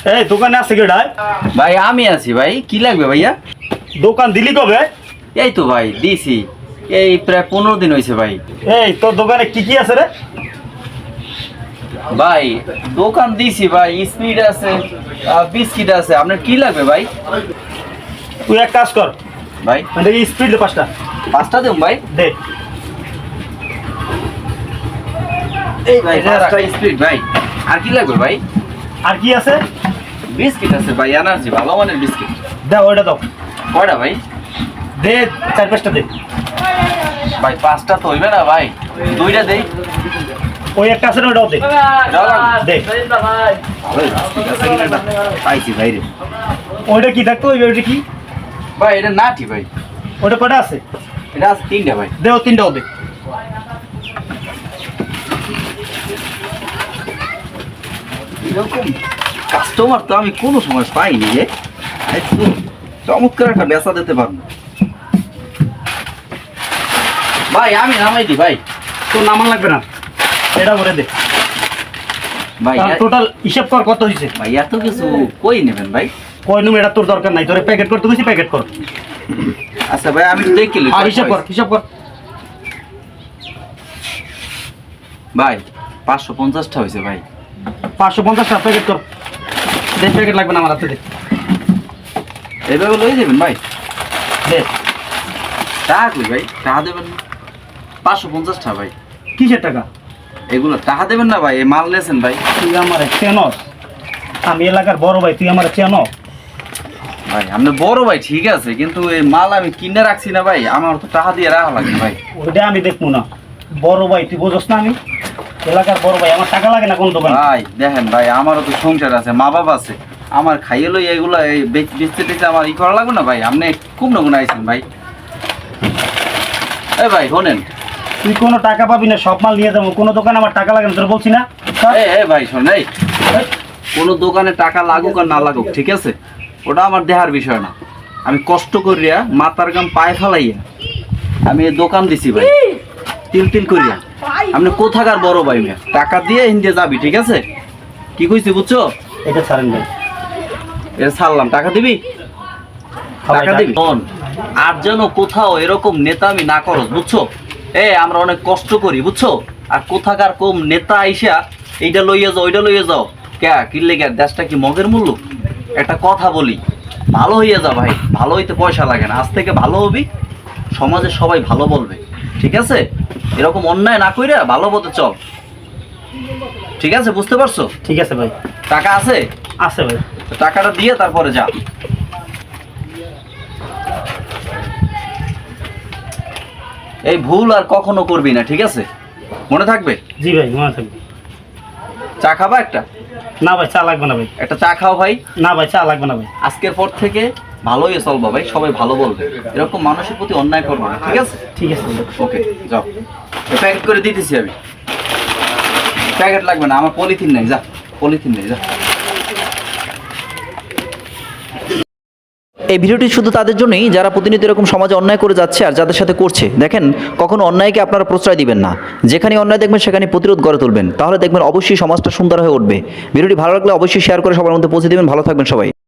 এই দোকানে আছে কেডা? ভাই আমি আছি ভাই, কি লাগবে ভাইয়া? দোকান দিলি কবে? এই তো ভাই দিছি, এই প্রায় 15 দিন হয়েছে ভাই। এই তোর দোকানে কি কি আছে রে? ভাই দোকান দিছি ভাই, স্পিড আছে, বিস্কিট আছে, আপনার কি লাগবে ভাই? তুই এক কাজ কর ভাই মানে স্পিড দে 5টা। 5টা দেব ভাই। দে। এই ভাই 5টা স্পিড ভাই। আর কি লাগবে ভাই? আর কি আছে? বিস্কিট আছে ভাই, এনার্জি ভালো মানের বিস্কিট। দাও ওইটা দাও। কয়টা ভাই? দে 4-5টা দে। ভাই 5টা তো হইবে না ভাই, 2টা দেই। ওই একটা আছে না ওটাও দে। দে। পাইছি ভাই রে। ওইটা কি থাকতো? ওইটা কি? ভাই এটা নাটি ভাই। ওইটা কয়টা আছে? এটা আছে 3টা ভাই। দে ও 3টাও দে। এরকম কাস্টমার তো আমি কোনো সময় পাইনি রে। একটু চমৎকার একটা বেচা দিতে পারবো ভাই। আমি নামাই দি ভাই। তোর নামান লাগবে না, এটা করে দে। ভাই টোটাল হিসাব কর কত হয়েছে। ভাই এত কিছু কই নেবেন ভাই? কয় নুম এটা তোর দরকার নাই, তোরে প্যাকেট করতে বলছি প্যাকেট কর। আচ্ছা ভাই আমি দেখি আর হিসাব কর হিসাব কর। ভাই 550টা হয়েছে ভাই। 550টা প্যাকেট কর। দে, প্যাকেট লাগবে না আমার হাতে দে। এইভাবে লই যাবেন ভাই? দে। টাকা কই ভাই? টাকা দেবেন না? 550টা ভাই। কিসের টাকা? এগুলো টাকা দেবেন না ভাই? এই মাল নিয়েছেন ভাই। তুই আমার চেনস? আমি এলাকার বড় ভাই, তুই আমার চেন? ভাই আপনি বড় ভাই ঠিক আছে, কিন্তু এই মাল আমি কিনে রাখছি না ভাই, আমার তো টাকা দিয়ে রাখা লাগে ভাই। ওইটা আমি দেখবো না। বড় ভাই তুই বোঝস না, আমি এলাকার বড় ভাই, আমার টাকা লাগে না কোন দোকানে। ভাই দেখেন ভাই, আমারও তো সংসার আছে, মা বাবা আছে, আমার খাইয়ে লই এগুলো এই বেচতে টেচতে আমার ই করা লাগবে না ভাই? আপনি খুব নগুন আইছেন ভাই। এই ভাই শোনেন, তুই কোনো টাকা পাবি না, সব মাল নিয়ে যাবো। কোনো দোকানে আমার টাকা লাগে না, তোর বলছি না। এই ভাই শোন, এই কোনো দোকানে টাকা লাগুক আর না লাগুক ঠিক আছে, ওটা আমার দেহার বিষয় না। আমি কষ্ট করিয়া মাথার গাম পায়ে ফেলাইয়া আমি এই দোকান দিছি ভাই, তিল তিল করিয়া। আপনি কোথাকার বড় ভাই মিয়া? টাকা দিয়ে হিন্দে যাবি ঠিক আছে? কি কইছি বুঝছো? এটা ছাড়েন ভাই। এটা ছাড়লাম, টাকা দিবি? টাকা দিবি? শোন, আর যেন কোথাও এরকম নেতা আমি না করস বুঝছো? আমরা অনেক কষ্ট করি বুঝছো, আর কোথাকার কম নেতা আইসা এইটা লইয়া যাও ওইটা লইয়া যাও কে কিনলে গে? দেশটা কি মগের মূল্য? একটা কথা বলি, ভালো হইয়া যা ভাই, ভালো হইতে পয়সা লাগে না। আজ থেকে ভালো হবি, সমাজে সবাই ভালো বলবে ঠিক আছে? এরকম অন্যায় না কইরা ভালো পথে চল ঠিক আছে? বুঝতে পারছো? ঠিক আছে ভাই। টাকা আছে? আছে ভাই। তো টাকাটা দিয়ে তারপরে যা। এই ভুল আর কখনো করবি না ঠিক আছে? মনে থাকবে? জি ভাই, মনে থাকবে। চা খাবা একটা? না ভাই, চা লাগবে না ভাই। একটা চা খাও ভাই। না ভাই, চা লাগবে না ভাই। আজকের পর থেকে ভালোই চলবা ভাই, সবাই ভালো বলবে, এরকম মানুষের প্রতি অন্যায় করবো না ঠিক আছে? ঠিক আছে ভাই। ওকে যাও, প্যাকেট করে দিতেছি আমি। প্যাকেট লাগবে না, আমার পলিথিন নেই, যা পলিথিন নেই, যা। এই ভিডিওটি শুধু তাদের জন্যই যারা প্রতিনিয়ত এরকম সমাজে অন্যায় করে যাচ্ছে আর যাদের সাথে করছে। দেখেন, কখনো অন্যায়কে আপনারা প্রশ্রয় দিবেন না। যেখানে অন্যায় দেখবেন সেখানে প্রতিরোধ গড়ে তুলবেন, তাহলে দেখবেন অবশ্যই সমাজটা সুন্দর হয়ে উঠবে। ভিডিওটি ভালো লাগলে অবশ্যই শেয়ার করে সবার মধ্যে পৌঁছে দিবেন। ভালো থাকবেন সবাই।